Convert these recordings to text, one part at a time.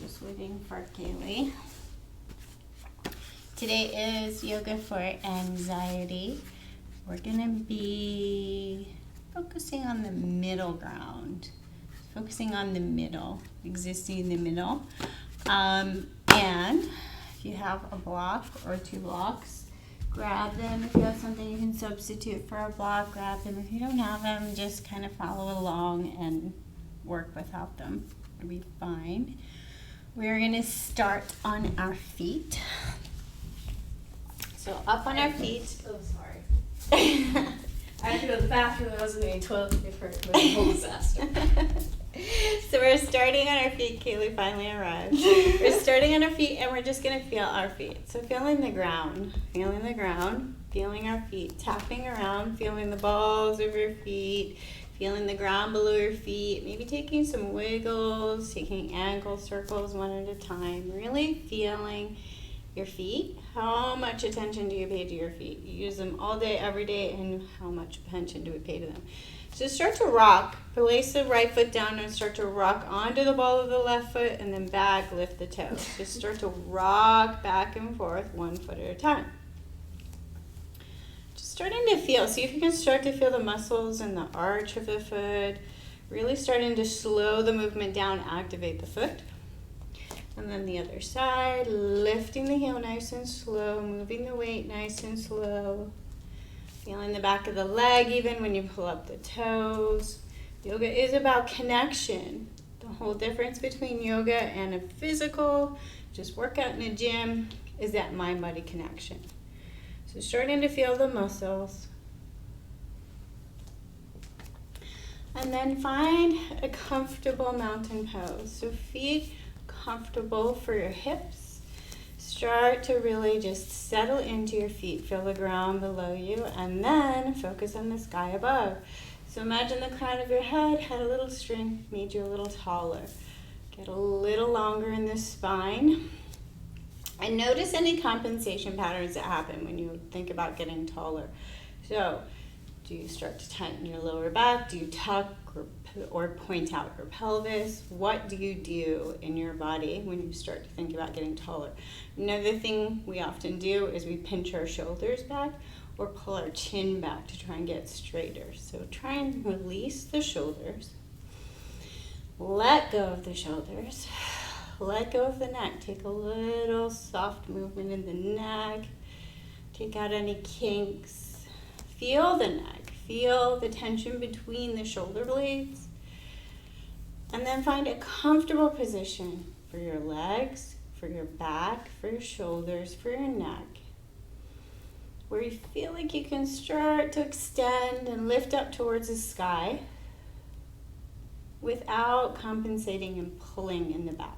Just waiting for Kaylee. Today is yoga for anxiety. We're gonna be focusing on the middle ground. Focusing on the middle, existing in the middle. And if you have a block or 2 blocks, grab them. If you have something you can substitute for a block, grab them. If you don't have them, just kind of follow along and work without them. It'll be fine. We're going to start on our feet. So up on our feet. Oh, sorry. I had to go to the bathroom. There wasn't any toilet paper. It was a whole disaster. So we're starting on our feet. Kaylee finally arrived. We're starting on our feet, and we're just going to feel our feet. So feeling the ground, feeling our feet, tapping around, feeling the balls of your feet, feeling the ground below your feet, maybe taking some wiggles, taking ankle circles one at a time, really feeling your feet. How much attention do you pay to your feet? You use them all day, every day, and how much attention do we pay to them? So start to rock. Place the right foot down and start to rock onto the ball of the left foot, and then back, lift the toes. Just start to rock back and forth 1 foot at a time. Just starting to feel. See if you can start to feel the muscles in the arch of the foot. Really starting to slow the movement down, activate the foot. And then the other side, lifting the heel nice and slow, moving the weight nice and slow. Feeling the back of the leg even when you pull up the toes. Yoga is about connection. The whole difference between yoga and a physical, just workout in a gym, is that mind-body connection. So starting to feel the muscles. And then find a comfortable mountain pose. So feet comfortable for your hips. Start to really just settle into your feet. Feel the ground below you, and then focus on the sky above. So imagine the crown of your head had a little string, made you a little taller. Get a little longer in the spine. And notice any compensation patterns that happen when you think about getting taller. So, do you start to tighten your lower back? Do you tuck or point out your pelvis? What do you do in your body when you start to think about getting taller? Another thing we often do is we pinch our shoulders back or pull our chin back to try and get straighter. So try and release the shoulders. Let go of the shoulders. Let go of the neck. Take a little soft movement in the neck. Take out any kinks. Feel the neck. Feel the tension between the shoulder blades. And then find a comfortable position for your legs, for your back, for your shoulders, for your neck, where you feel like you can start to extend and lift up towards the sky without compensating and pulling in the back.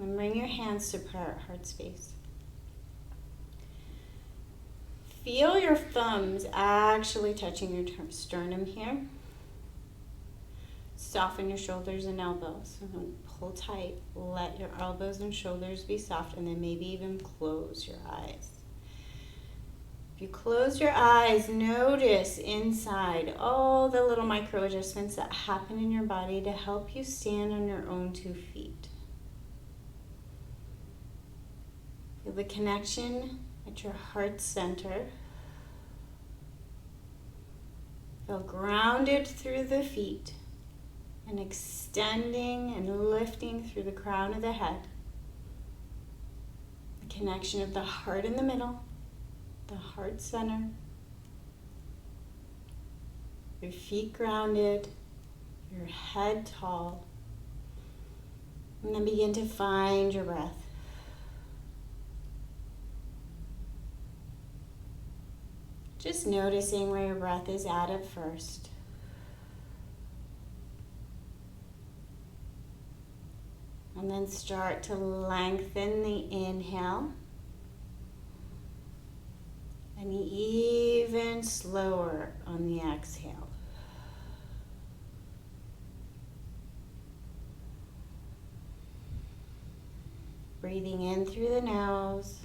And bring your hands to prayer at heart space. Feel your thumbs actually touching your sternum here. Soften your shoulders and elbows. Pull tight. Let your elbows and shoulders be soft, and then maybe even close your eyes. If you close your eyes, notice inside all the little micro adjustments that happen in your body to help you stand on your own 2 feet. Feel the connection at your heart center. Feel grounded through the feet and extending and lifting through the crown of the head. The connection of the heart in the middle, the heart center. Your feet grounded, your head tall. And then begin to find your breath. Just noticing where your breath is at first. And then start to lengthen the inhale. And even slower on the exhale. Breathing in through the nose.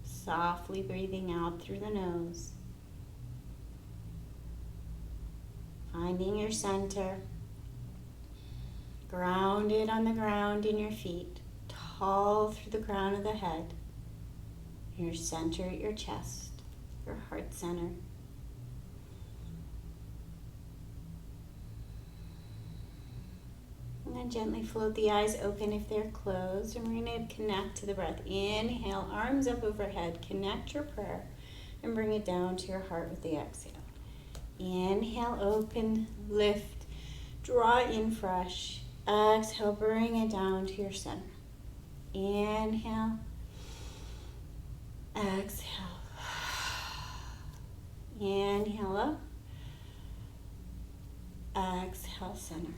Softly breathing out through the nose. Finding your center. Grounded on the ground in your feet, tall through the crown of the head. Your center at your chest, your heart center. And then gently float the eyes open if they're closed. And we're going to connect to the breath. Inhale, arms up overhead. Connect your prayer and bring it down to your heart with the exhale. Inhale, open, lift, draw in fresh. Exhale, bring it down to your center. Inhale, exhale. Inhale up. Exhale, center.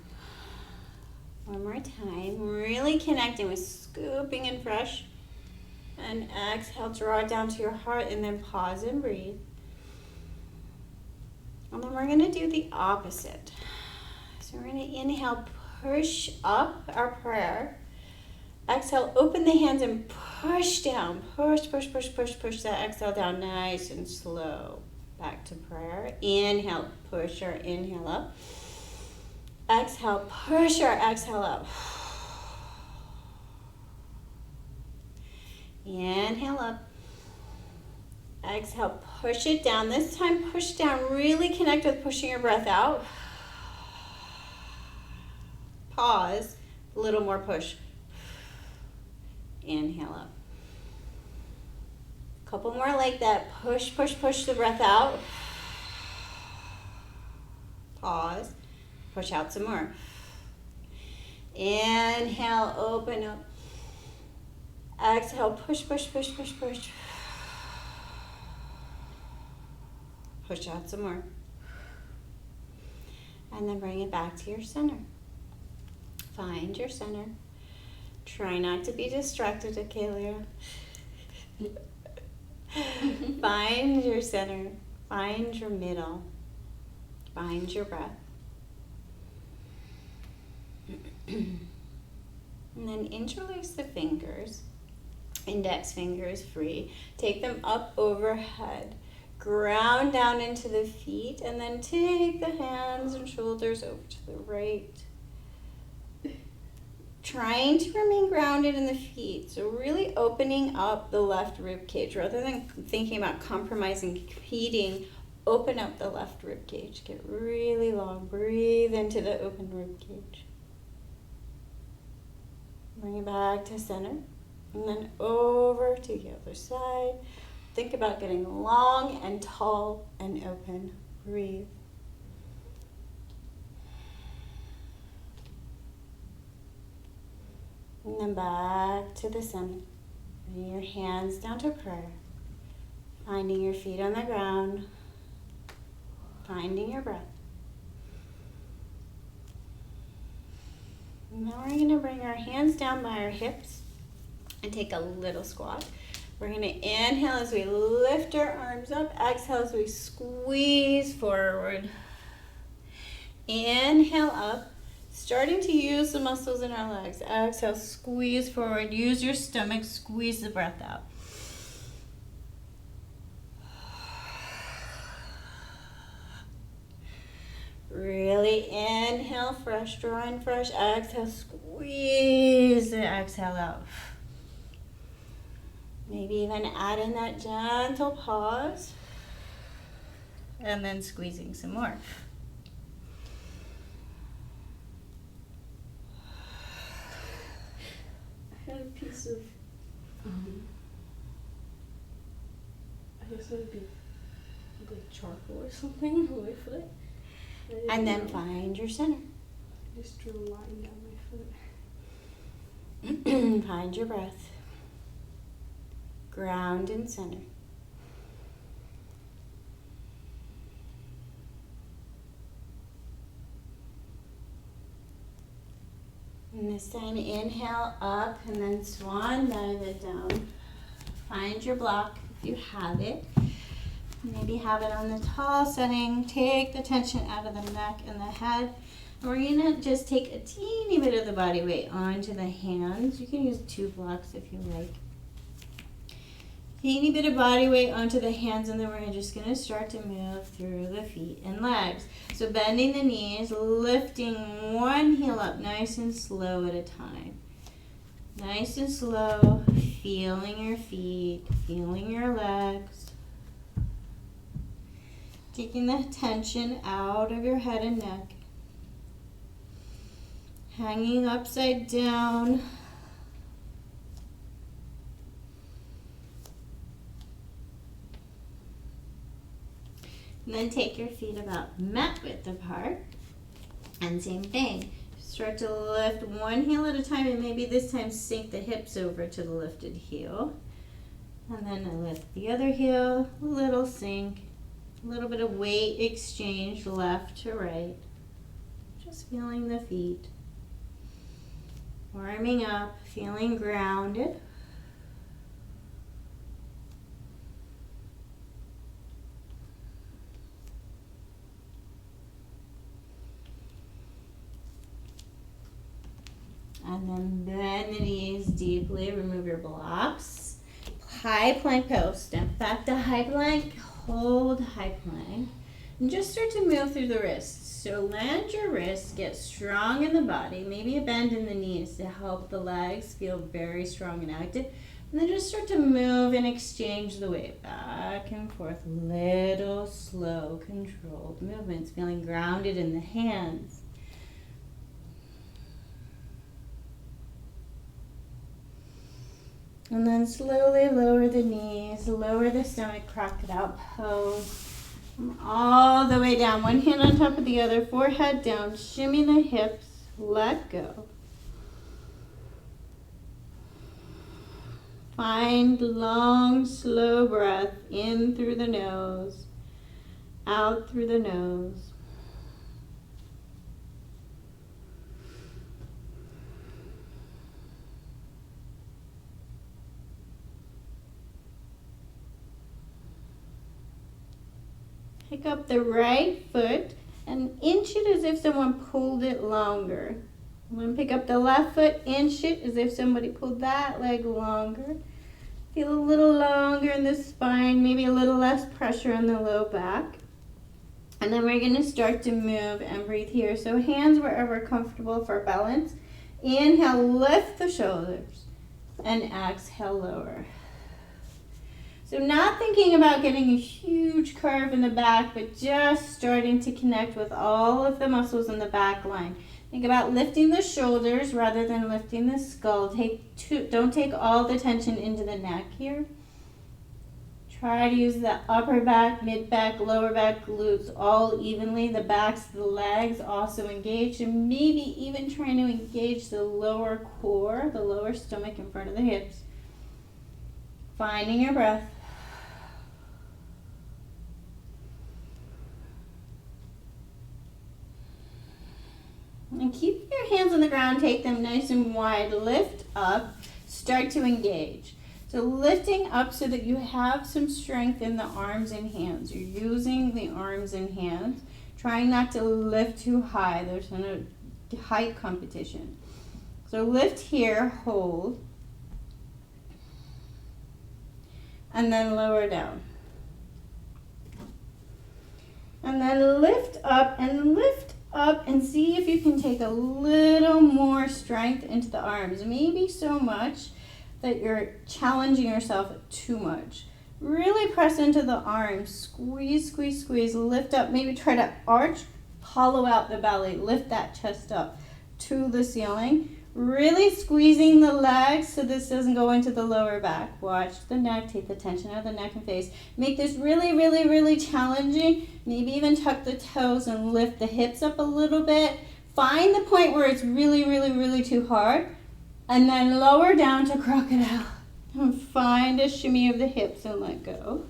One more time. Really connecting with scooping in fresh. And exhale, draw it down to your heart and then pause and breathe. And then we're going to do the opposite. So we're going to inhale, push up our prayer. Exhale, open the hands and push down. Push, push, push, push, push that exhale down nice and slow. Back to prayer. Inhale, push our inhale up. Exhale, push our exhale up. Inhale up. Exhale, push it down. This time, push down. Really connect with pushing your breath out. Pause. A little more push. Inhale up. A couple more like that. Push, push, push the breath out. Pause. Push out some more. Inhale, open up. Exhale, push, push, push, push, push. Push out some more. And then bring it back to your center. Find your center. Try not to be distracted, okay, Lyra? Find your center. Find your middle. Find your breath. And then interlace the fingers. Index fingers free. Take them up overhead. Ground down into the feet, and then take the hands and shoulders over to the right. Trying to remain grounded in the feet. So really opening up the left rib cage. Rather than thinking about compromising, competing, open up the left rib cage. Get really long. Breathe into the open rib cage. Bring it back to center. And then over to the other side. Think about getting long and tall and open. Breathe. And then back to the center. Bring your hands down to prayer. Finding your feet on the ground. Finding your breath. And now we're going to bring our hands down by our hips and take a little squat. We're going to inhale as we lift our arms up. Exhale as we squeeze forward. Inhale up. Starting to use the muscles in our legs. Exhale, squeeze forward. Use your stomach. Squeeze the breath out. Really inhale fresh. Draw in fresh. Exhale, squeeze the exhale out. Maybe even add in that gentle pause. And then squeezing some more. I had a piece of, I guess it would be like charcoal or something on my foot. And then find your center. I just drew a line down my foot. Find your breath. Ground and center. And this time, inhale up and then swan dive it down. Find your block if you have it. Maybe have it on the tall setting. Take the tension out of the neck and the head. And we're going to just take a teeny bit of the body weight onto the hands. You can use 2 blocks if you like. teeny bit of body weight onto the hands, and then we're just going to start to move through the feet and legs. So bending the knees, lifting one heel up nice and slow at a time. Nice and slow, feeling your feet, feeling your legs. Taking the tension out of your head and neck. Hanging upside down. And then take your feet about mat width apart. And same thing. Start to lift one heel at a time, and maybe this time sink the hips over to the lifted heel. And then I lift the other heel, a little sink, a little bit of weight exchange left to right. Just feeling the feet. Warming up, feeling grounded. And then bend the knees deeply, remove your blocks. High plank pose, step back to high plank, hold high plank. And just start to move through the wrists. So land your wrists, get strong in the body, maybe a bend in the knees to help the legs feel very strong and active. And then just start to move and exchange the weight back and forth. Little slow, controlled movements, feeling grounded in the hands. And then slowly lower the knees, lower the stomach, crocodile pose. All the way down, one hand on top of the other, forehead down, shimmy the hips, let go. Find long, slow breath in through the nose, out through the nose. Pick up the right foot and inch it as if someone pulled it longer. I'm going to pick up the left foot, inch it as if somebody pulled that leg longer. Feel a little longer in the spine, maybe a little less pressure on the low back. And then we're going to start to move and breathe here. So hands wherever comfortable for balance. Inhale, lift the shoulders, and exhale, lower. So not thinking about getting a huge curve in the back, but just starting to connect with all of the muscles in the back line. Think about lifting the shoulders rather than lifting the skull. Don't take all the tension into the neck here. Try to use the upper back, mid back, lower back, glutes all evenly. The backs of the legs also engaged, and maybe even trying to engage the lower core, the lower stomach in front of the hips. Finding your breath. And keep your hands on the ground, take them nice and wide, lift up, start to engage. So lifting up so that you have some strength in the arms and hands. You're using the arms and hands, trying not to lift too high. There's no height competition. So lift here, hold, and then lower down. And then lift up and lift up and see if you can take a little more strength into the arms. Maybe so much that you're challenging yourself too much. Really press into the arms. Squeeze, squeeze, squeeze. Lift up. Maybe try to arch, hollow out the belly. Lift that chest up to the ceiling. Really squeezing the legs so this doesn't go into the lower back. Watch the neck. Take the tension out of the neck and face. Make this really, really, really challenging. Maybe even tuck the toes and lift the hips up a little bit. Find the point where it's really, really, really too hard. And then lower down to crocodile. And find a shimmy of the hips and let go.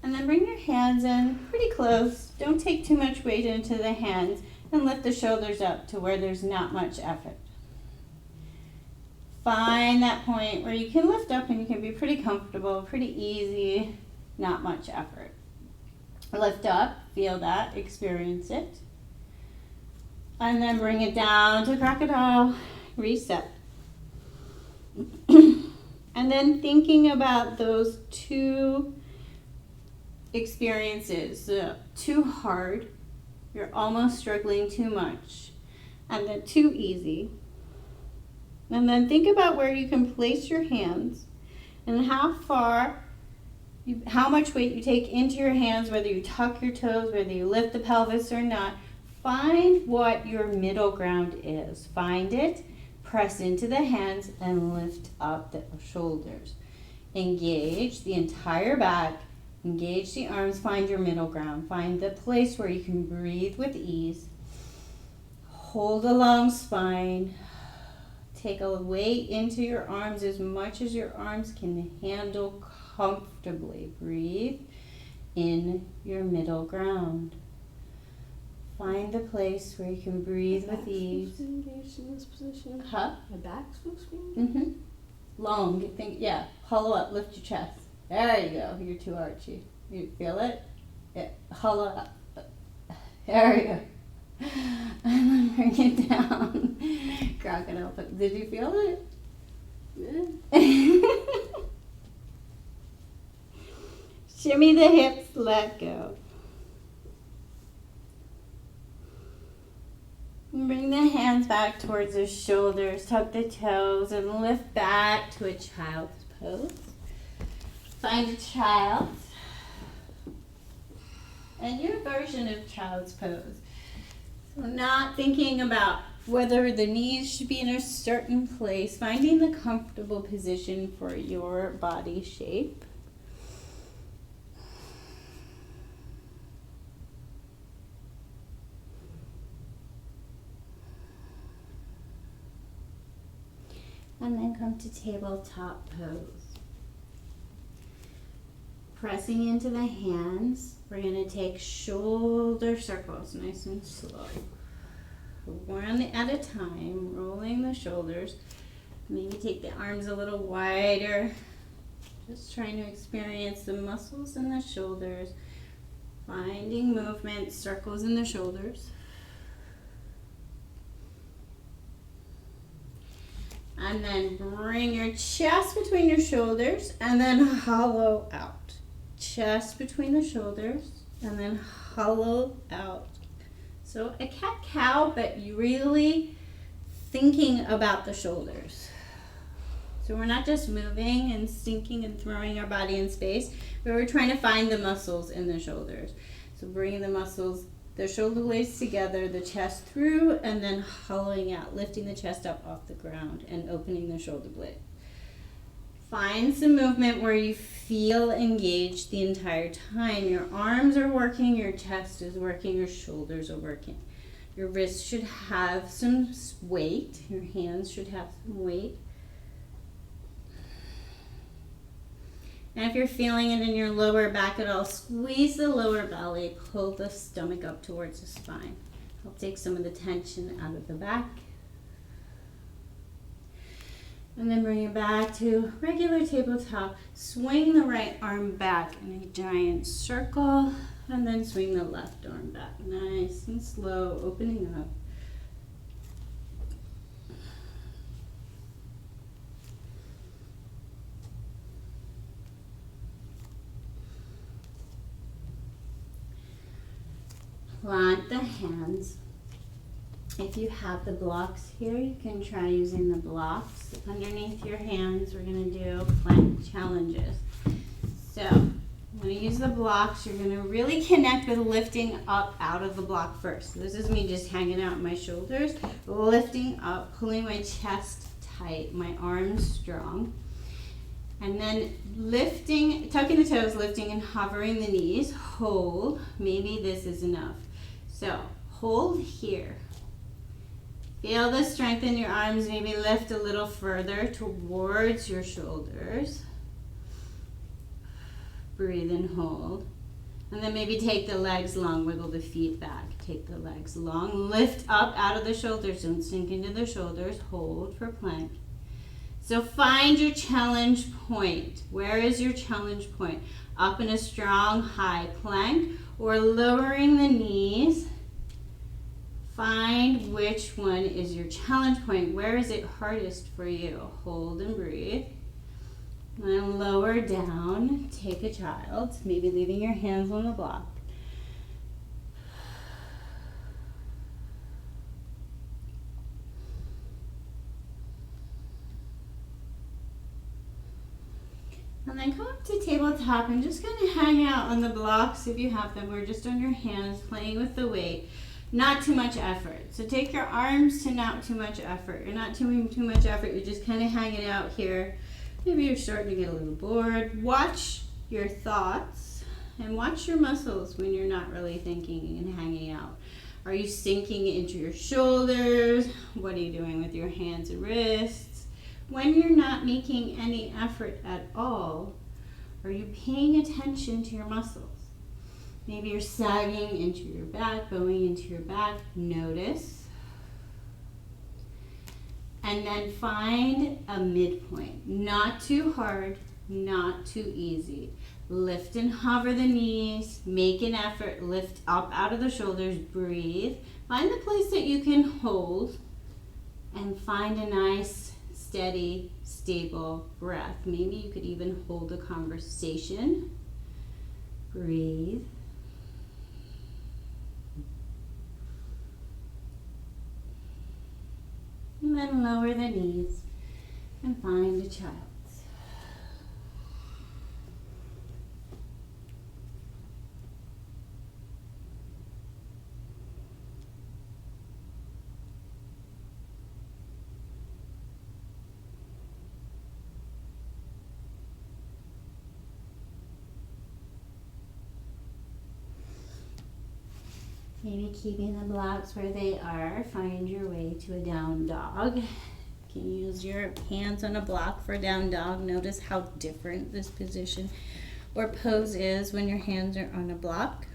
And then bring your hands in pretty close. Don't take too much weight into the hands. And lift the shoulders up to where there's not much effort. Find that point where you can lift up and you can be pretty comfortable, pretty easy, not much effort. Lift up, feel that, experience it. And then bring it down to crocodile. Reset. And then thinking about those two experiences, too hard, you're almost struggling too much, and then too easy. And then think about where you can place your hands and how much weight you take into your hands, whether you tuck your toes, whether you lift the pelvis or not. Find what your middle ground is. Find it, press into the hands, and lift up the shoulders. Engage the entire back, engage the arms, find your middle ground. Find the place where you can breathe with ease. Hold a long spine. Take a weight into your arms as much as your arms can handle comfortably. Breathe in your middle ground. Find the place where you can breathe with ease. Engaged in this position. Huh? My back's supposed to be engaged? Mm-hmm. Long. Yeah. Hollow up. Lift your chest. There you go. You're too archy. You feel it? Yeah. Hollow up. There we go. And then bring it down. Crocodile. Did you feel it? Yeah. Shimmy the hips. Let go. Bring the hands back towards the shoulders, tuck the toes, and lift back to a child's pose. Find a child and your version of child's pose. So not thinking about whether the knees should be in a certain place, finding the comfortable position for your body shape. And then come to tabletop pose. Pressing into the hands, we're going to take shoulder circles, nice and slow. One at a time, rolling the shoulders. Maybe take the arms a little wider. Just trying to experience the muscles in the shoulders. Finding movement, circles in the shoulders. And then bring your chest between your shoulders and then hollow out. Chest between the shoulders and then hollow out. So a cat-cow, but you really thinking about the shoulders. So we're not just moving and sinking and throwing our body in space, but we're trying to find the muscles in the shoulders. So bringing the muscles, the shoulder blades together, the chest through, and then hollowing out, lifting the chest up off the ground and opening the shoulder blade. Find some movement where you feel engaged the entire time. Your arms are working, your chest is working, your shoulders are working. Your wrists should have some weight, your hands should have some weight. And if you're feeling it in your lower back at all, squeeze the lower belly, pull the stomach up towards the spine. Help take some of the tension out of the back. And then bring it back to regular tabletop. Swing the right arm back in a giant circle, and then swing the left arm back. Nice and slow, opening up. Plant the hands. If you have the blocks here, you can try using the blocks underneath your hands. We're going to do plank challenges. So when you use the blocks, you're going to really connect with lifting up out of the block first. So this is me just hanging out my shoulders, lifting up, pulling my chest tight, my arms strong. And then lifting, tucking the toes, lifting and hovering the knees. Hold. Maybe this is enough. So hold here. Feel the strength in your arms. Maybe lift a little further towards your shoulders. Breathe and hold. And then maybe take the legs long. Wiggle the feet back. Take the legs long. Lift up out of the shoulders. Don't sink into the shoulders. Hold for plank. So find your challenge point. Where is your challenge point? Up in a strong high plank or lowering the knees, Find which one is your challenge point. Where is it hardest for you? Hold and breathe. And then lower down, take a child, maybe leaving your hands on the block. And then come up to tabletop and just kind of hang out on the blocks if you have them, or just on your hands, playing with the weight. Not too much effort. So take your arms to not too much effort. You're not doing too much effort, you're just kind of hanging out here. Maybe you're starting to get a little bored. Watch your thoughts and watch your muscles when you're not really thinking and hanging out. Are you sinking into your shoulders? What are you doing with your hands and wrists? When you're not making any effort at all, are you paying attention to your muscles? Maybe you're sagging into your back, bowing into your back. Notice. And then find a midpoint. Not too hard, not too easy. Lift and hover the knees. Make an effort. Lift up out of the shoulders. Breathe. Find the place that you can hold. And find a nice, steady, stable breath. Maybe you could even hold a conversation. Breathe. And then lower the knees and find a child. Maybe keeping the blocks where they are. Find your way to a down dog. You can use your hands on a block for a down dog. Notice how different this position or pose is when your hands are on a block.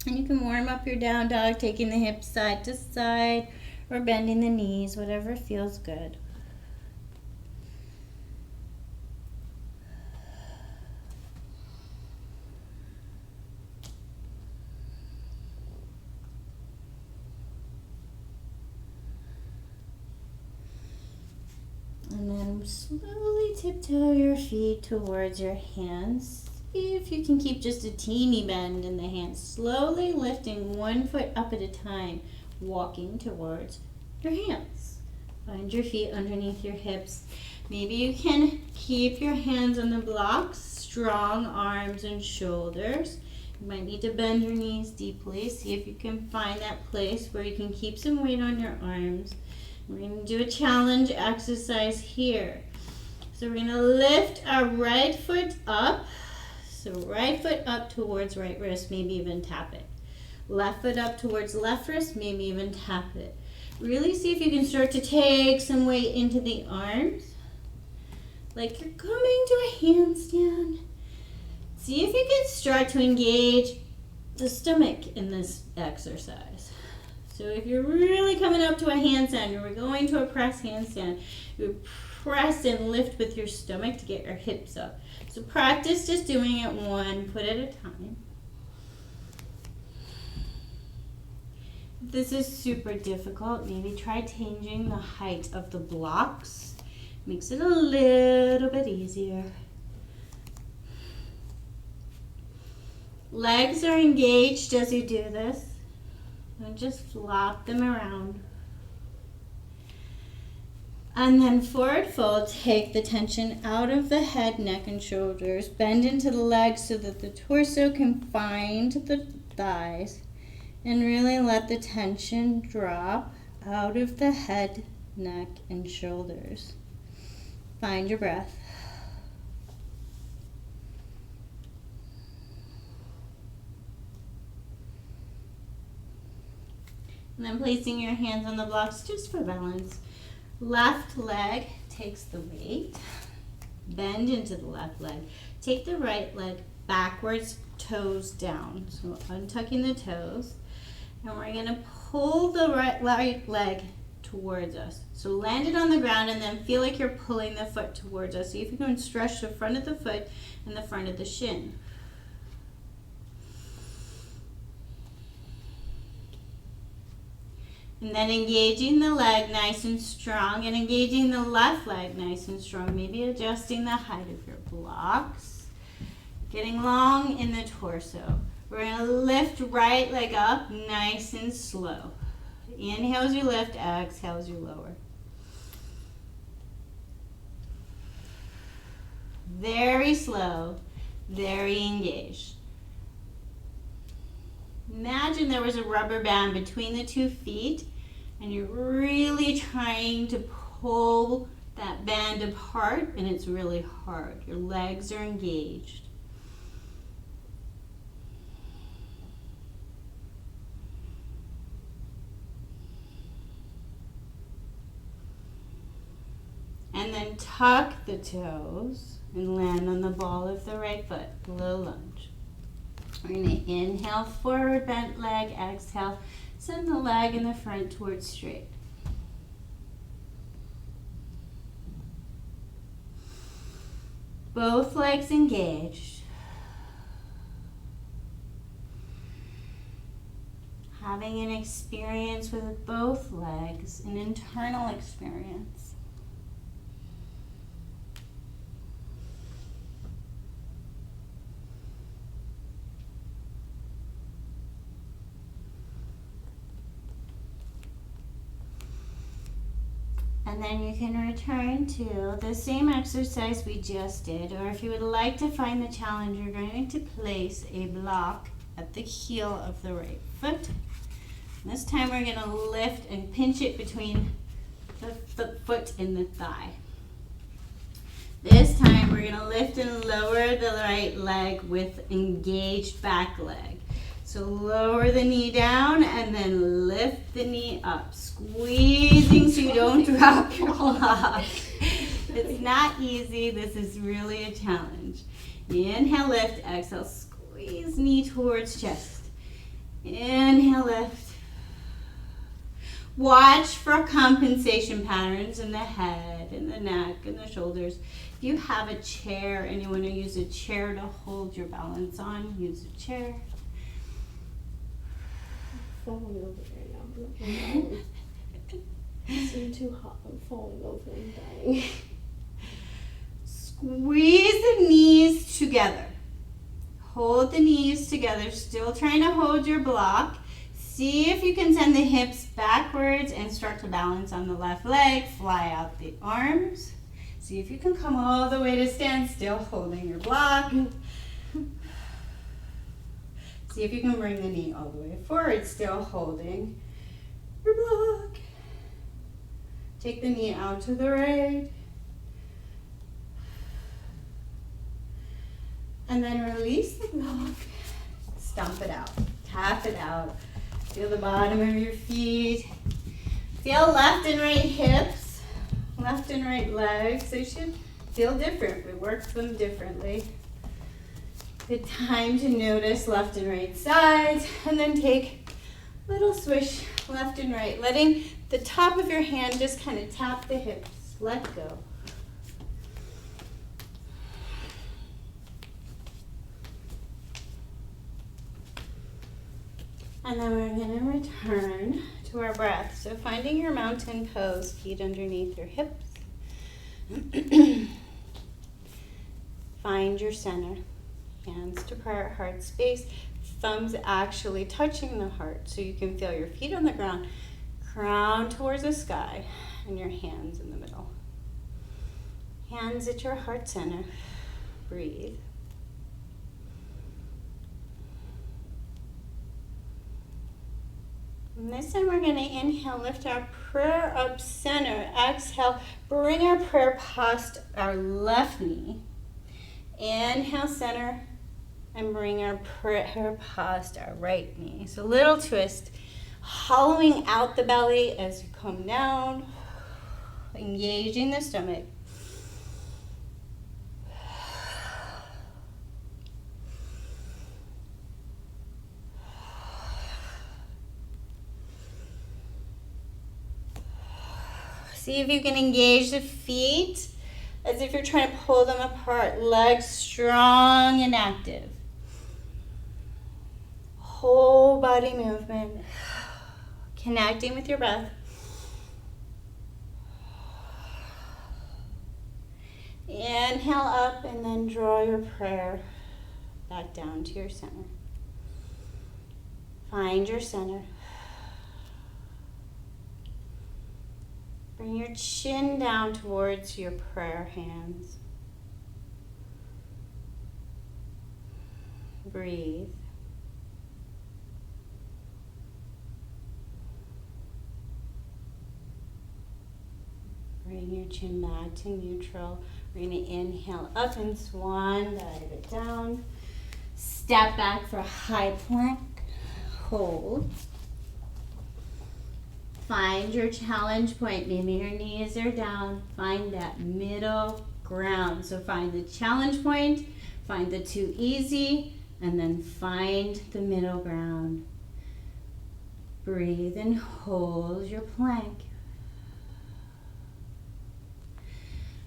And you can warm up your down dog, taking the hips side to side or bending the knees, whatever feels good. And then slowly tiptoe your feet towards your hands. See if you can keep just a teeny bend in the hands. Slowly lifting one foot up at a time, walking towards your hands. Find your feet underneath your hips. Maybe you can keep your hands on the blocks, strong arms and shoulders. You might need to bend your knees deeply. See if you can find that place where you can keep some weight on your arms. We're going to do a challenge exercise here. So we're going to lift our right foot up. So right foot up towards right wrist, maybe even tap it. Left foot up towards left wrist, maybe even tap it. Really see if you can start to take some weight into the arms. Like you're coming to a handstand. See if you can start to engage the stomach in this exercise. So if you're really coming up to a handstand, or we're going to a press handstand, you press and lift with your stomach to get your hips up. So practice just doing it one foot at a time. If this is super difficult, maybe try changing the height of the blocks. Makes it a little bit easier. Legs are engaged as you do this. And just flop them around. And then forward fold, take the tension out of the head, neck, and shoulders. Bend into the legs so that the torso can find the thighs. And really let the tension drop out of the head, neck, and shoulders. Find your breath. And then placing your hands on the blocks just for balance. Left leg takes the weight. Bend into the left leg. Take the right leg backwards, toes down. So untucking the toes. And we're going to pull the right leg towards us. So land it on the ground and then feel like you're pulling the foot towards us. See if you can stretch the front of the foot and the front of the shin. And then engaging the leg nice and strong and engaging the left leg nice and strong. Maybe adjusting the height of your blocks. Getting long in the torso. We're going to lift right leg up nice and slow. Inhale as you lift, exhale as you lower. Very slow, very engaged. Imagine there was a rubber band between the 2 feet and you're really trying to pull that band apart and it's really hard. Your legs are engaged. And then tuck the toes and land on the ball of the right foot, low lunge. We're going to inhale, forward bent leg, exhale, send the leg in the front towards straight. Both legs engaged. Having an experience with both legs, an internal experience. And then you can return to the same exercise we just did, or if you would like to find the challenge, you're going to place a block at the heel of the right foot. And this time we're going to lift and pinch it between the foot and the thigh. This time we're going to lift and lower the right leg with engaged back leg. So lower the knee down and then lift the knee up, squeezing so you don't drop your block. It's not easy. This is really a challenge. Inhale, lift, exhale, squeeze knee towards chest. Inhale, lift. Watch for compensation patterns in the head, in the neck, and the shoulders. If you have a chair and you want to use a chair to hold your balance on, use a chair. Falling over right now. It's too hot. I'm falling over and dying. Squeeze the knees together. Hold the knees together. Still trying to hold your block. See if you can send the hips backwards and start to balance on the left leg. Fly out the arms. See if you can come all the way to stand still, holding your block. See if you can bring the knee all the way forward, still holding your block. Take the knee out to the right. And then release the block. Stomp it out. Tap it out. Feel the bottom of your feet. Feel left and right hips. Left and right legs. They should feel different. We work them differently. Good time to notice left and right sides, and then take a little swish left and right, letting the top of your hand just kind of tap the hips. Let go. And then we're going to return to our breath. So finding your mountain pose, feet underneath your hips. Find your center. Hands to prayer, heart space, thumbs actually touching the heart so you can feel your feet on the ground, crown towards the sky, and your hands in the middle. Hands at your heart center. Breathe. And this time we're going to inhale, lift our prayer up center. Exhale, bring our prayer past our left knee. Inhale, center. And bring our prayer past our right knee. So little twist, hollowing out the belly as you come down, engaging the stomach. See if you can engage the feet as if you're trying to pull them apart. Legs strong and active. Whole body movement. Connecting with your breath. Inhale up and then draw your prayer back down to your center. Find your center. Bring your chin down towards your prayer hands. Breathe. Bring your chin back to neutral. We're going to inhale up and swan, dive it down. Step back for high plank. Hold. Find your challenge point. Maybe your knees are down. Find that middle ground. So find the challenge point, find the too easy, and then find the middle ground. Breathe and hold your plank.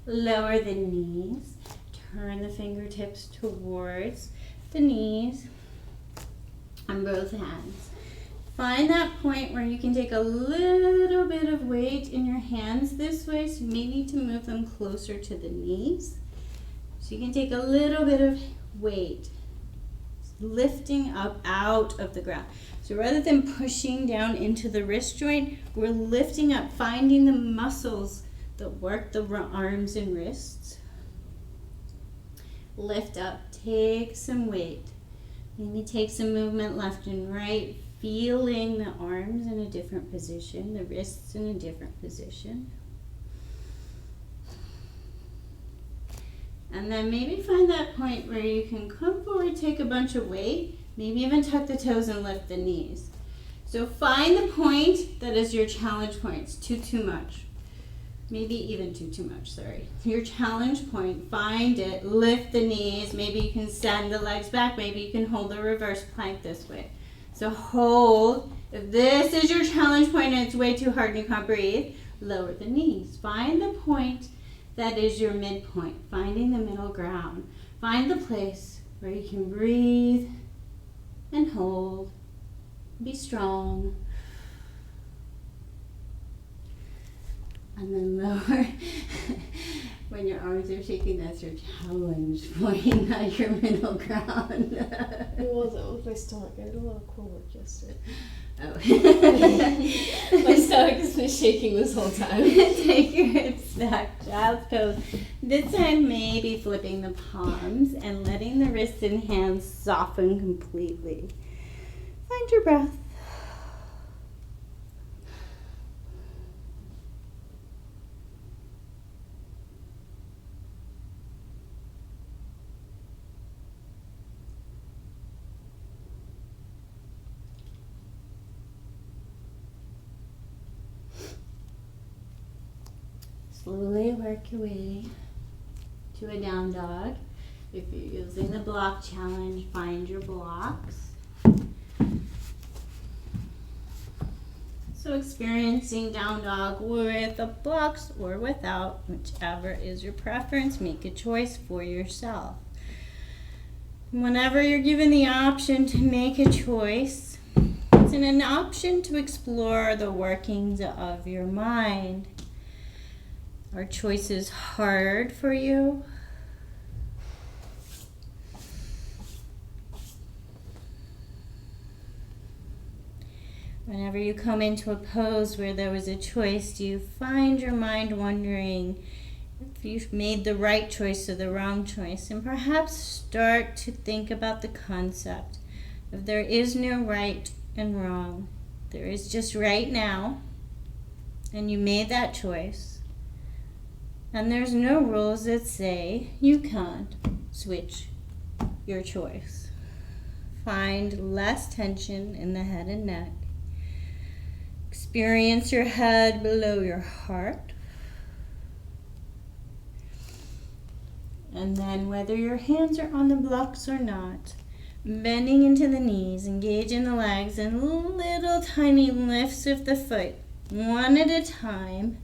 Lower the knees. Turn the fingertips towards the knees on both hands. Find that point where you can take a little bit of weight in your hands this way, so you may need to move them closer to the knees. So you can take a little bit of weight, lifting up out of the ground. So rather than pushing down into the wrist joint, we're lifting up, finding the muscles that work the arms and wrists. Lift up, take some weight. Maybe take some movement left and right, feeling the arms in a different position, the wrists in a different position. And then maybe find that point where you can come forward, take a bunch of weight, maybe even tuck the toes and lift the knees. So find the point that is your challenge point. It's too much. Maybe even too much, sorry. Your challenge point, find it, lift the knees. Maybe you can send the legs back. Maybe you can hold the reverse plank this way. So hold. If this is your challenge point and it's way too hard and you can't breathe, lower the knees. Find the point that is your midpoint, finding the middle ground. Find the place where you can breathe and hold. Be strong. And then lower. When your arms are shaking, that's your challenge point, not your middle ground. It wasn't with my stomach. I did a lot of core work yesterday. Oh. My stomach has been shaking this whole time. Take your hips back, child's pose. This time maybe flipping the palms and letting the wrists and hands soften completely. Find your breath. Slowly work your way to a down dog. If you're using the block challenge, find your blocks. So experiencing down dog with the blocks or without, whichever is your preference, make a choice for yourself. Whenever you're given the option to make a choice, it's an option to explore the workings of your mind. Are choices hard for you? Whenever you come into a pose where there was a choice, do you find your mind wondering if you've made the right choice or the wrong choice? And perhaps start to think about the concept of there is no right and wrong. There is just right now, and you made that choice. And there's no rules that say you can't switch your choice. Find less tension in the head and neck. Experience your head below your heart. And then whether your hands are on the blocks or not, bending into the knees, engage in the legs, and little tiny lifts of the foot, one at a time.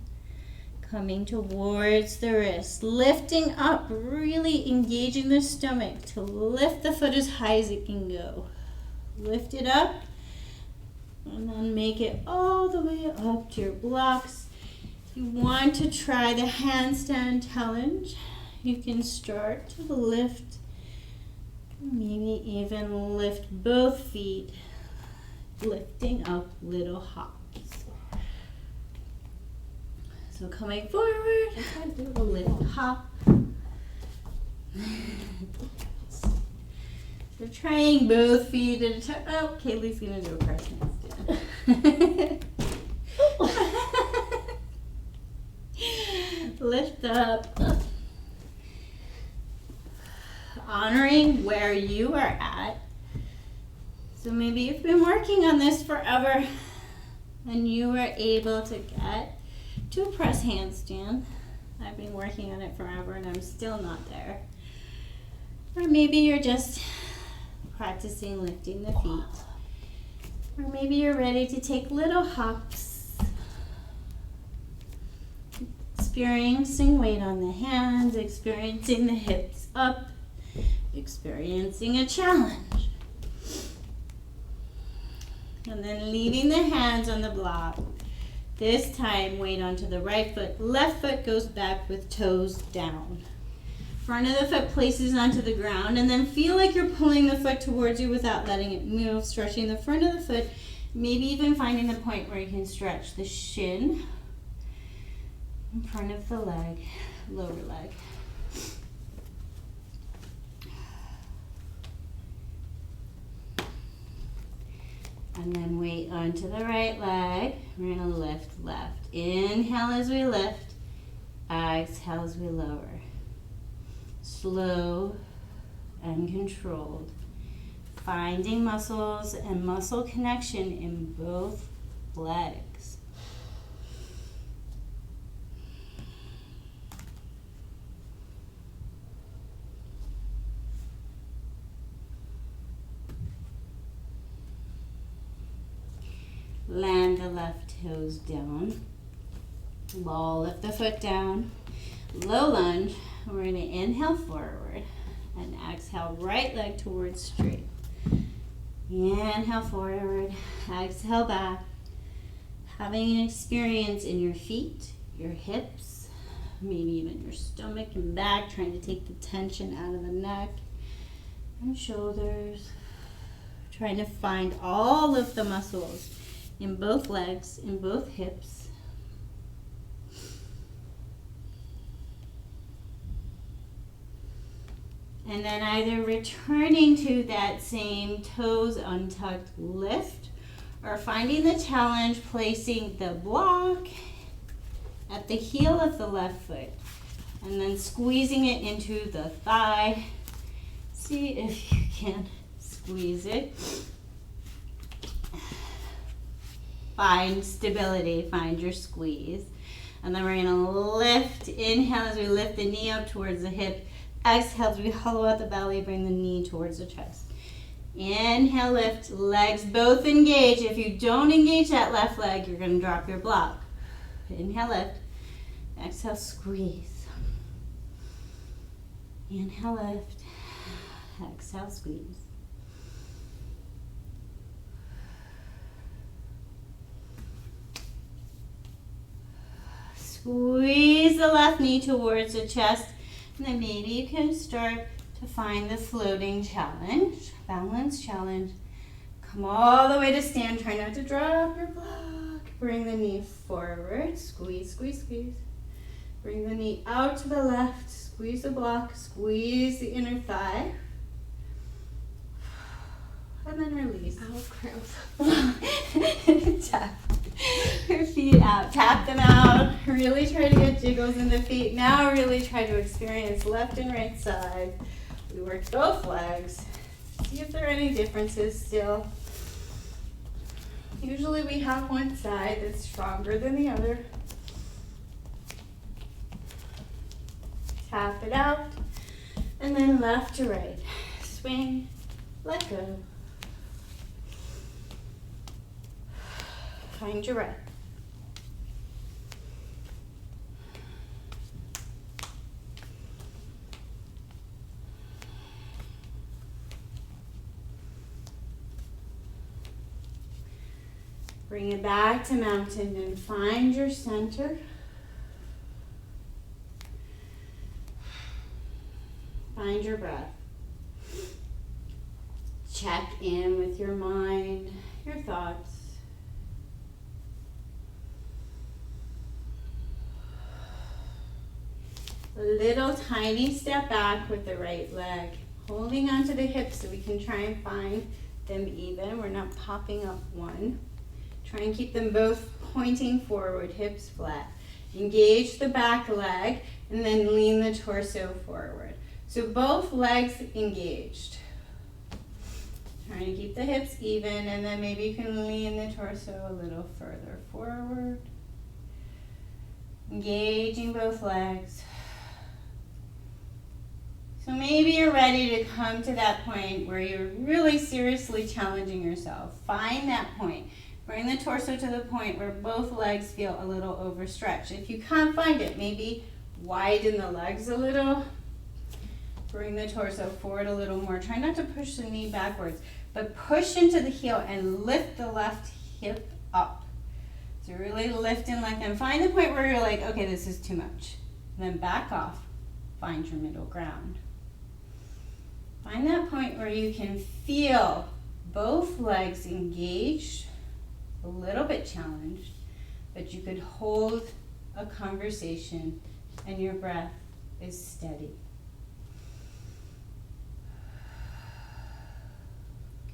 Coming towards the wrist, lifting up, really engaging the stomach to lift the foot as high as it can go. Lift it up And then make it all the way up to your blocks. If you want to try the handstand challenge, you can start to lift, maybe even lift both feet, lifting up little hops. So coming forward, lift, hop. So trying both feet at a time. Oh, Kaylee's gonna do a press handstand. Lift up. Honoring where you are at. So maybe you've been working on this forever and you were able to get to a press handstand. I've been working on it forever and I'm still not there. Or maybe you're just practicing lifting the feet. Or maybe you're ready to take little hops. Experiencing weight on the hands, experiencing the hips up, experiencing a challenge. And then leaving the hands on the block. This time, weight onto the right foot. Left foot goes back with toes down. Front of the foot places onto the ground, and then feel like you're pulling the foot towards you without letting it move, stretching the front of the foot, maybe even finding the point where you can stretch the shin in front of the leg, lower leg. And then weight onto the right leg. We're gonna lift left. Inhale as we lift. Exhale as we lower. Slow and controlled. Finding muscles and muscle connection in both legs. Land the left toes down. Ball, lift the foot down. Low lunge. We're going to inhale forward and exhale right leg towards straight. Inhale forward, exhale back. Having an experience in your feet, your hips, maybe even your stomach and back, trying to take the tension out of the neck and shoulders. Trying to find all of the muscles in both legs, in both hips. And then either returning to that same toes untucked lift or finding the challenge, placing the block at the heel of the left foot and then squeezing it into the thigh. See if you can squeeze it. Find stability, find your squeeze. And then we're gonna lift, inhale as we lift the knee up towards the hip. Exhale as we hollow out the belly, bring the knee towards the chest. Inhale, lift, legs both engage. If you don't engage that left leg, you're gonna drop your block. Inhale, lift. Exhale, squeeze. Inhale, lift. Exhale, squeeze. Squeeze the left knee towards the chest. And then maybe you can start to find the floating challenge, balance challenge. Come all the way to stand. Try not to drop your block. Bring the knee forward. Squeeze, squeeze, squeeze. Bring the knee out to the left. Squeeze the block. Squeeze the inner thigh. And then release. Ow, cramps. Tap your feet out. Tap them out. Really try to get jiggles in the feet. Now really try to experience left and right side. We worked both legs. See if there are any differences still. Usually we have one side that's stronger than the other. Tap it out. And then left to right. Swing. Let go. Find your breath. Bring it back to mountain and find your center. Find your breath. Check in with your mind, your thoughts. A little tiny step back with the right leg. Holding onto the hips so we can try and find them even. We're not popping up one. Try and keep them both pointing forward, hips flat. Engage the back leg and then lean the torso forward. So both legs engaged. Trying to keep the hips even, and then maybe you can lean the torso a little further forward. Engaging both legs. So maybe you're ready to come to that point where you're really seriously challenging yourself. Find that point. Bring the torso to the point where both legs feel a little overstretched. If you can't find it, maybe widen the legs a little. Bring the torso forward a little more. Try not to push the knee backwards, but push into the heel and lift the left hip up. So really lift and lengthen. Find the point where you're like, okay, this is too much. And then back off. Find your middle ground. Find that point where you can feel both legs engaged, a little bit challenged, but you could hold a conversation and your breath is steady.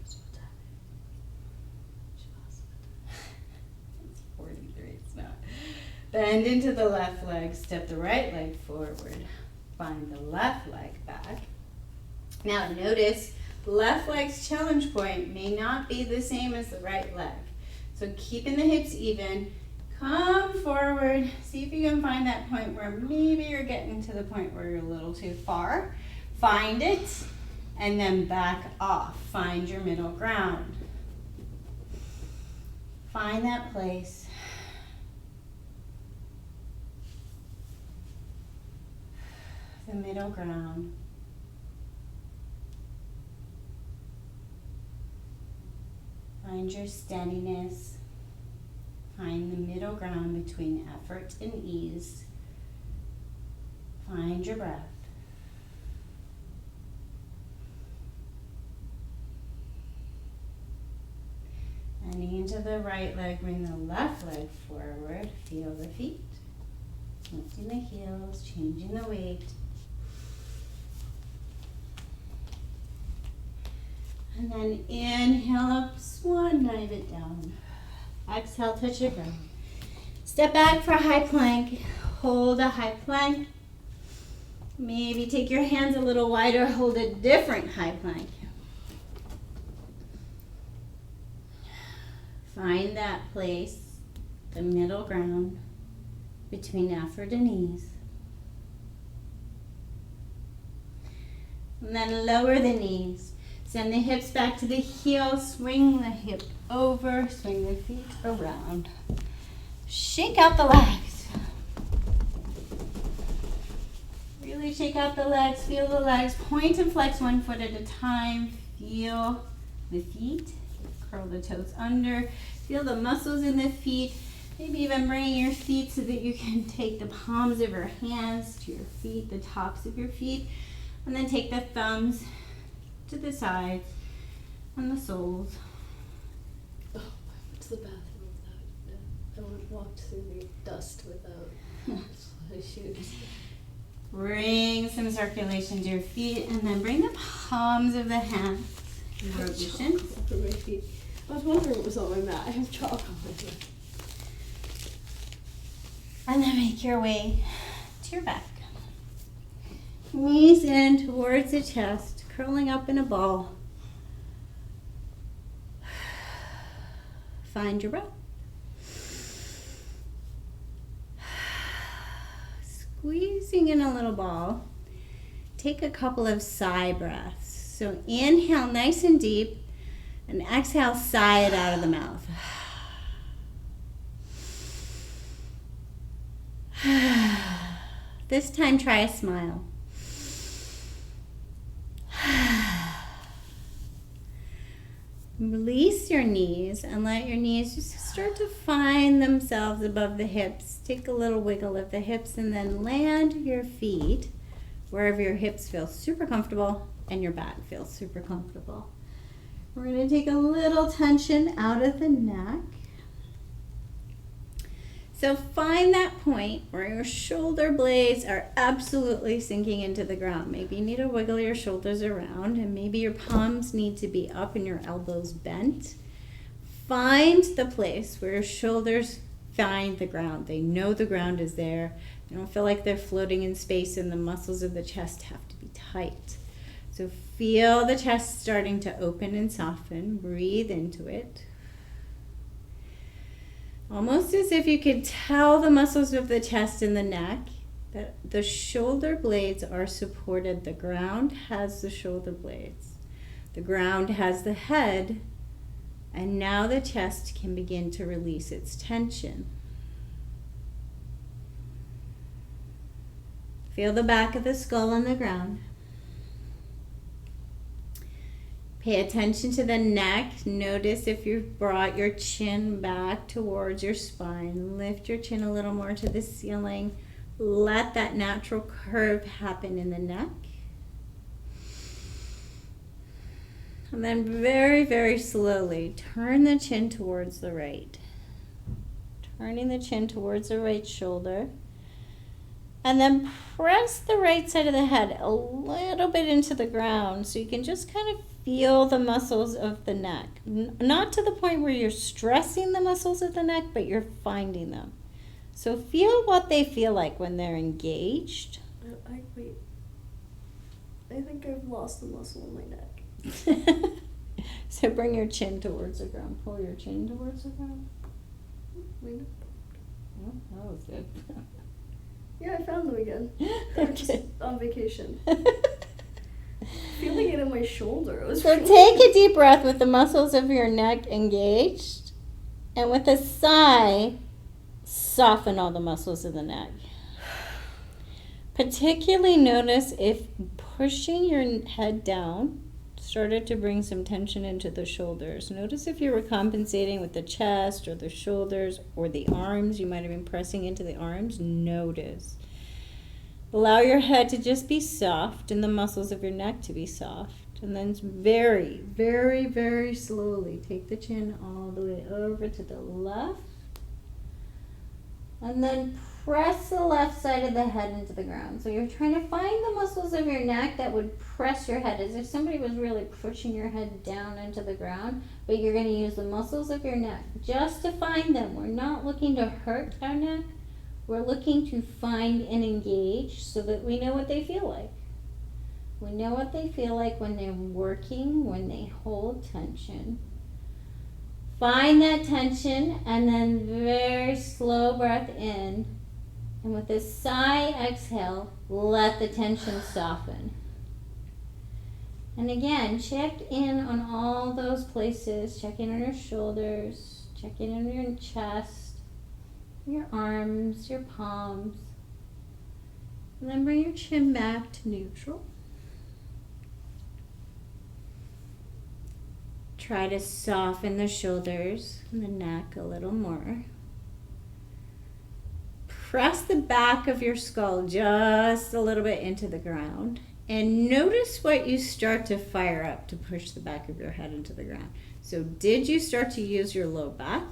It's 43, it's not. Bend into the left leg, step the right leg forward. Find the left leg back. Now notice left leg's challenge point may not be the same as the right leg. So keeping the hips even, come forward, see if you can find that point where maybe you're getting to the point where you're a little too far. Find it and then back off. Find your middle ground. Find that place. The middle ground. Find your steadiness. Find the middle ground between effort and ease. Find your breath. Bending into the right leg, bring the left leg forward. Feel the feet. Lifting the heels, changing the weight. And then inhale up, swan dive it down. Exhale, touch the ground. Step back for a high plank. Hold a high plank. Maybe take your hands a little wider, hold a different high plank. Find that place, the middle ground between effort and ease. And then lower the knees. Send the hips back to the heels, swing the hip over, swing the feet around. Shake out the legs. Really shake out the legs, feel the legs. Point and flex one foot at a time. Feel the feet, curl the toes under. Feel the muscles in the feet. Maybe even bringing your feet so that you can take the palms of your hands to your feet, the tops of your feet. And then take the thumbs to the sides and the soles. Oh, I went to the bathroom without, I walked through the dust without shoes. Bring some circulation to your feet and then bring the palms of the hands in rotation. For my feet. I was wondering what was on my mat. I have chalk on my mat. And then make your way to your back. Knees in towards the chest, curling up in a ball. Find your breath. Squeezing in a little ball. Take a couple of sigh breaths. So inhale nice and deep and exhale, sigh it out of the mouth. This time try a smile. Release your knees and let your knees just start to find themselves above the hips. Take a little wiggle of the hips and then land your feet wherever your hips feel super comfortable and your back feels super comfortable. We're going to take a little tension out of the neck. So find that point where your shoulder blades are absolutely sinking into the ground. Maybe you need to wiggle your shoulders around, and maybe your palms need to be up and your elbows bent. Find the place where your shoulders find the ground. They know the ground is there. They don't feel like they're floating in space, and the muscles of the chest have to be tight. So feel the chest starting to open and soften. Breathe into it. Almost as if you could tell the muscles of the chest and the neck that the shoulder blades are supported. The ground has the shoulder blades. The ground has the head. And now the chest can begin to release its tension. Feel the back of the skull on the ground. Pay attention to the neck. Notice if you've brought your chin back towards your spine. Lift your chin a little more to the ceiling. Let that natural curve happen in the neck. And then very, very slowly, turn the chin towards the right. Turning the chin towards the right shoulder. And then press the right side of the head a little bit into the ground so you can just kind of feel the muscles of the neck. Not to the point where you're stressing the muscles of the neck, but you're finding them. So feel what they feel like when they're engaged. Wait. I think I've lost the muscle in my neck. So bring your chin towards the ground. Pull your chin towards the ground. Wait. Oh, that was good. Yeah, I found them again. Okay. Just on vacation. Feeling it in my shoulder. So take a deep breath with the muscles of your neck engaged. And with a sigh, soften all the muscles of the neck. Particularly notice if pushing your head down started to bring some tension into the shoulders. Notice if you were compensating with the chest or the shoulders or the arms. You might have been pressing into the arms. Notice. Allow your head to just be soft and the muscles of your neck to be soft. And then very, very, very slowly take the chin all the way over to the left. And then press the left side of the head into the ground. So you're trying to find the muscles of your neck that would press your head, as if somebody was really pushing your head down into the ground, but you're going to use the muscles of your neck just to find them. We're not looking to hurt our neck. We're looking to find and engage so that we know what they feel like. We know what they feel like when they're working, when they hold tension. Find that tension and then very slow breath in. And with a sigh exhale, let the tension soften. And again, check in on all those places. Check in on your shoulders. Check in on your chest, your arms, your palms. And then bring your chin back to neutral. Try to soften the shoulders and the neck a little more. Press the back of your skull just a little bit into the ground. And notice what you start to fire up to push the back of your head into the ground. So did you start to use your low back?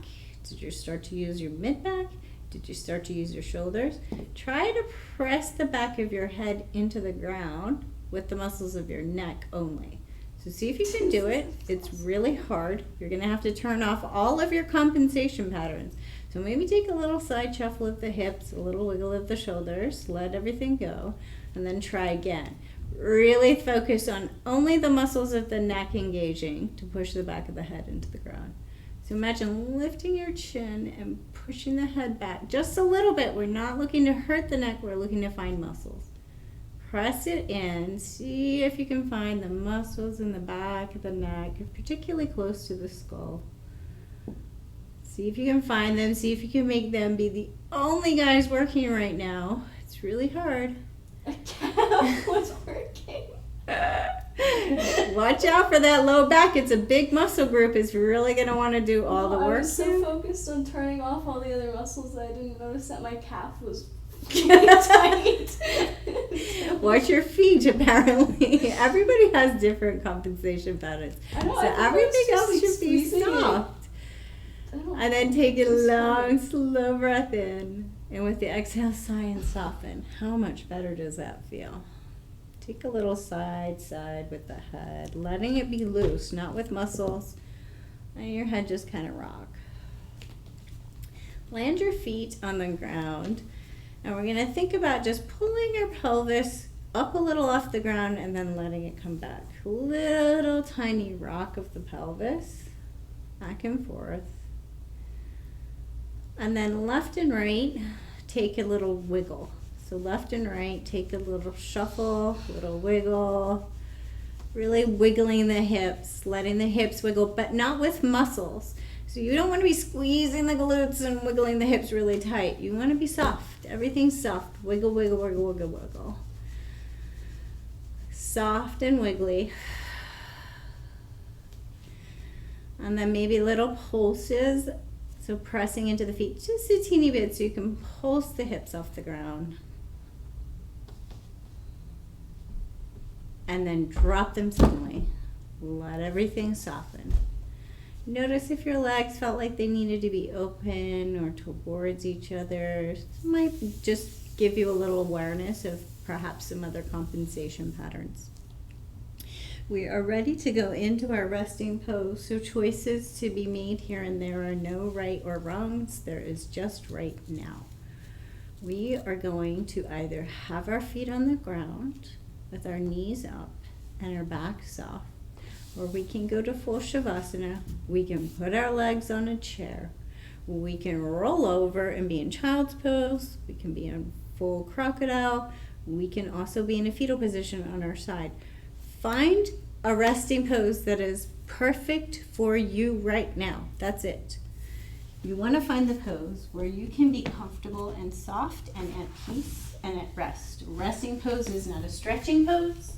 Did you start to use your mid back? Did you start to use your shoulders? Try to press the back of your head into the ground with the muscles of your neck only. So see if you can do it. It's really hard. You're going to have to turn off all of your compensation patterns. So maybe take a little side shuffle of the hips, a little wiggle of the shoulders, let everything go, and then try again. Really focus on only the muscles of the neck engaging to push the back of the head into the ground. So imagine lifting your chin and pushing the head back just a little bit. We're not looking to hurt the neck, we're looking to find muscles. Press it in, see if you can find the muscles in the back of the neck, particularly close to the skull. See if you can find them, see if you can make them be the only guys working right now. It's really hard. I can't. What's working? Watch out for that low back. It's a big muscle group. It's really going to want to do all the work. I was so here. focused on turning off all the other muscles that I didn't notice that my calf was tight. Watch your feet, apparently. Everybody has different compensation patterns. I know, So I think everything it's just else should be squeezing it. soft. And then take a long, slow breath in. And with the exhale, sigh and soften. How much better does that feel? Take a little side with the head, letting it be loose, not with muscles. Let your head just kind of rock. Land your feet on the ground. And we're going to think about just pulling your pelvis up a little off the ground and then letting it come back. Little tiny rock of the pelvis, back and forth. And then left and right, take a little wiggle. So left and right, take a little shuffle, little wiggle. Really wiggling the hips, letting the hips wiggle, but not with muscles. So you don't want to be squeezing the glutes and wiggling the hips really tight. You want to be soft. Everything's soft. Wiggle, wiggle, wiggle, wiggle, wiggle. Soft and wiggly. And then maybe little pulses. So pressing into the feet just a teeny bit so you can pulse the hips off the ground. And then drop them suddenly. Let everything soften. Notice if your legs felt like they needed to be open or towards each other. It might just give you a little awareness of perhaps some other compensation patterns. We are ready to go into our resting pose. So choices to be made here, and there are no right or wrongs. There is just right now. We are going to either have our feet on the ground with our knees up and our back soft, or we can go to full shavasana. We can put our legs on a chair. We can roll over and be in child's pose. We can be in full crocodile. We can also be in a fetal position on our side. Find a resting pose that is perfect for you right now. That's it. You want to find the pose where you can be comfortable and soft and at peace and at rest. Resting pose is not a stretching pose.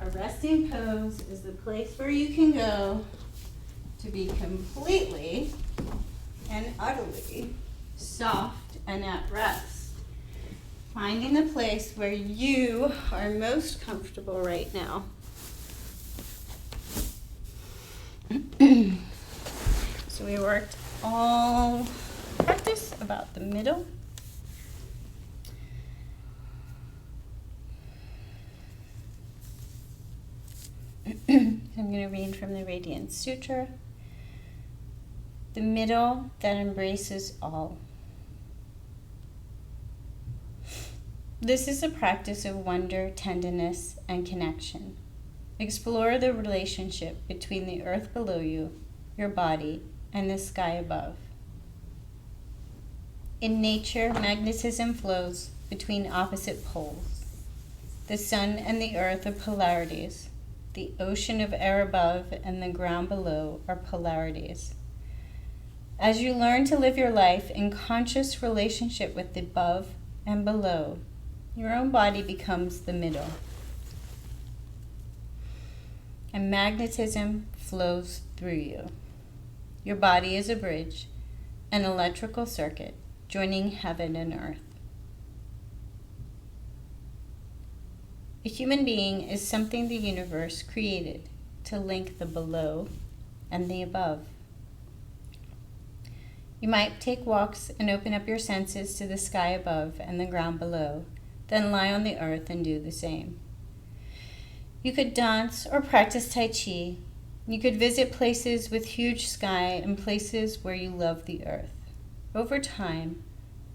A resting pose is the place where you can go to be completely and utterly soft and at rest. Finding the place where you are most comfortable right now. So we worked all practice about the middle. I'm going to read from the Radiant Sutra. The middle that embraces all. This is a practice of wonder, tenderness, and connection. Explore the relationship between the earth below you, your body, and the sky above. In nature, magnetism flows between opposite poles. The sun and the earth are polarities. The ocean of air above and the ground below are polarities. As you learn to live your life in conscious relationship with the above and below, your own body becomes the middle. And magnetism flows through you. Your body is a bridge, an electrical circuit joining heaven and earth. A human being is something the universe created to link the below and the above. You might take walks and open up your senses to the sky above and the ground below, then lie on the earth and do the same. You could dance or practice Tai Chi. You could visit places with huge sky and places where you love the earth. Over time,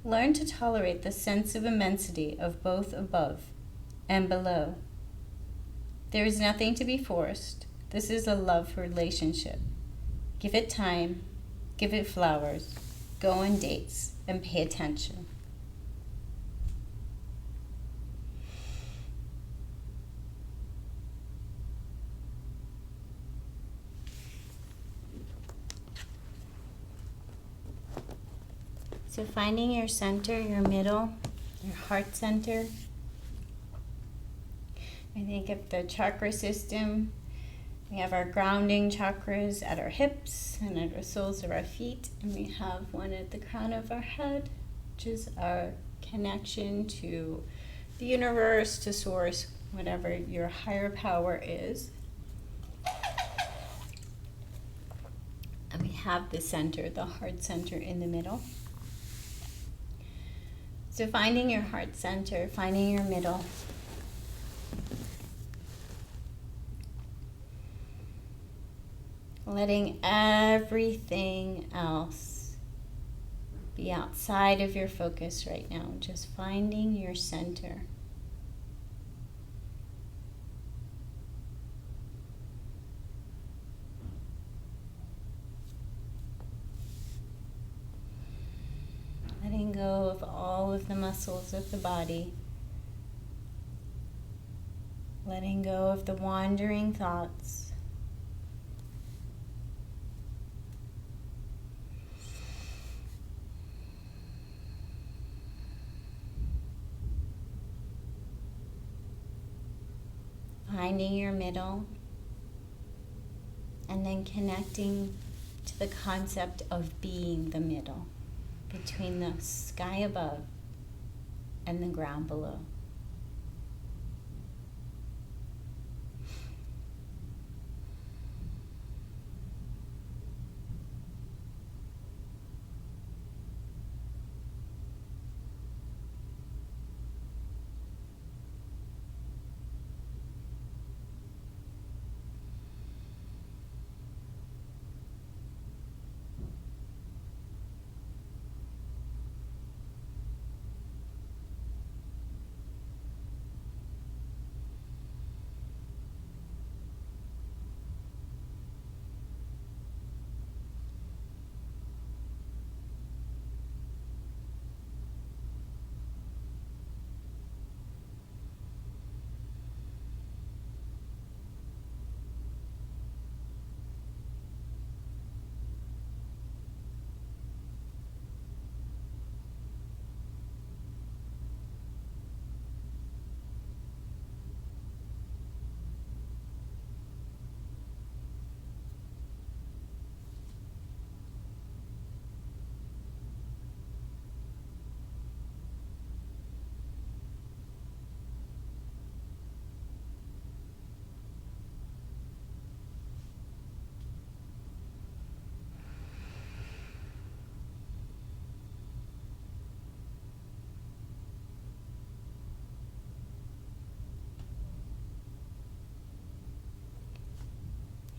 learn to tolerate the sense of immensity of both above and below. There is nothing to be forced. This is a love relationship. Give it time, give it flowers, go on dates, and pay attention. So finding your center, your middle, your heart center. I think of the chakra system. We have our grounding chakras at our hips and at the soles of our feet, and we have one at the crown of our head, which is our connection to the universe, to source, whatever your higher power is. And we have the center, the heart center in the middle. So finding your heart center, finding your middle. Letting everything else be outside of your focus right now. Just finding your center. Letting go of all of the muscles of the body. Letting go of the wandering thoughts. Finding your middle, and then connecting to the concept of being the middle between the sky above and the ground below.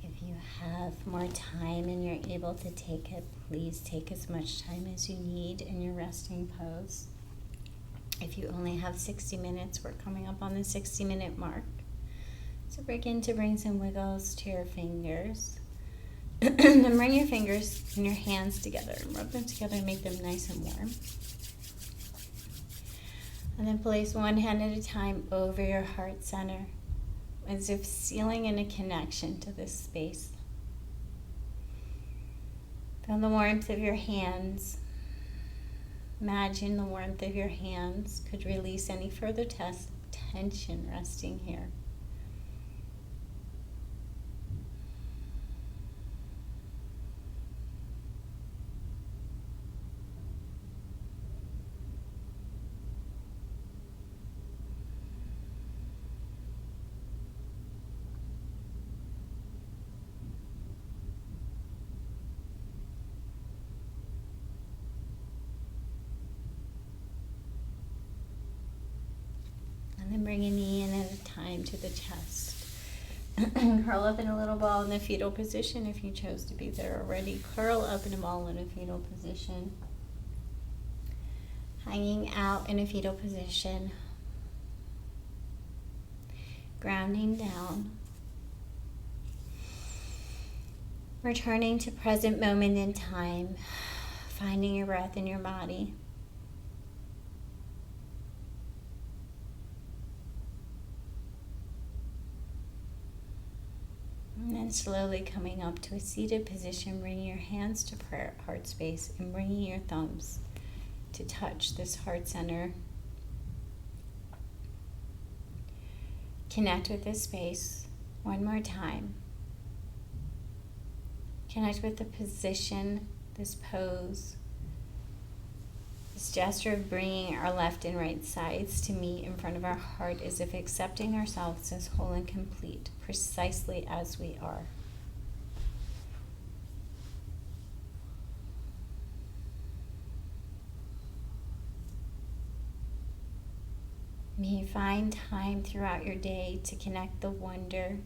If you have more time and you're able to take it, please take as much time as you need in your resting pose. If you only have 60 minutes, we're coming up on the 60-minute mark. So begin to bring some wiggles to your fingers. Then bring your fingers and your hands together and rub them together and make them nice and warm. And then place one hand at a time over your heart center, as if sealing in a connection to this space. Feel the warmth of your hands. Imagine the warmth of your hands could release any further tension resting here. And then bring a knee in at a time to the chest. Curl up in a little ball in the fetal position if you chose to be there already. Curl up in a ball in a fetal position. Hanging out in a fetal position. Grounding down. Returning to present moment in time. Finding your breath in your body. And then slowly coming up to a seated position, bringing your hands to prayer heart space and bringing your thumbs to touch this heart center. Connect with this space one more time. Connect with the position, this pose, this gesture of bringing our left and right sides to meet in front of our heart as if accepting ourselves as whole and complete, precisely as we are. May you find time throughout your day to connect the wonder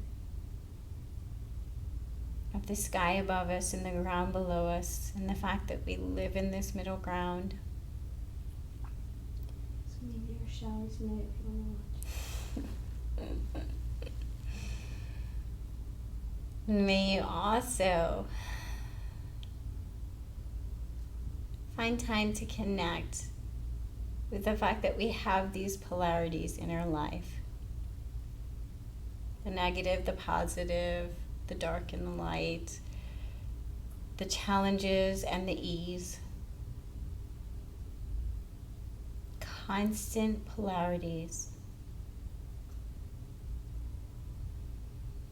of the sky above us and the ground below us, and the fact that we live in this middle ground. So maybe your shower tonight if you want to watch. May you also find time to connect with the fact that we have these polarities in our life. The negative, the positive, the dark and the light, the challenges and the ease. Constant polarities.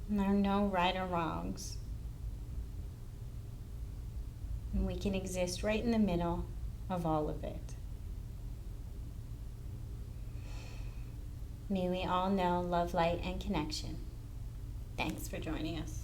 And there are no right or wrongs. And we can exist right in the middle of all of it. May we all know love, light, and connection. Thanks for joining us.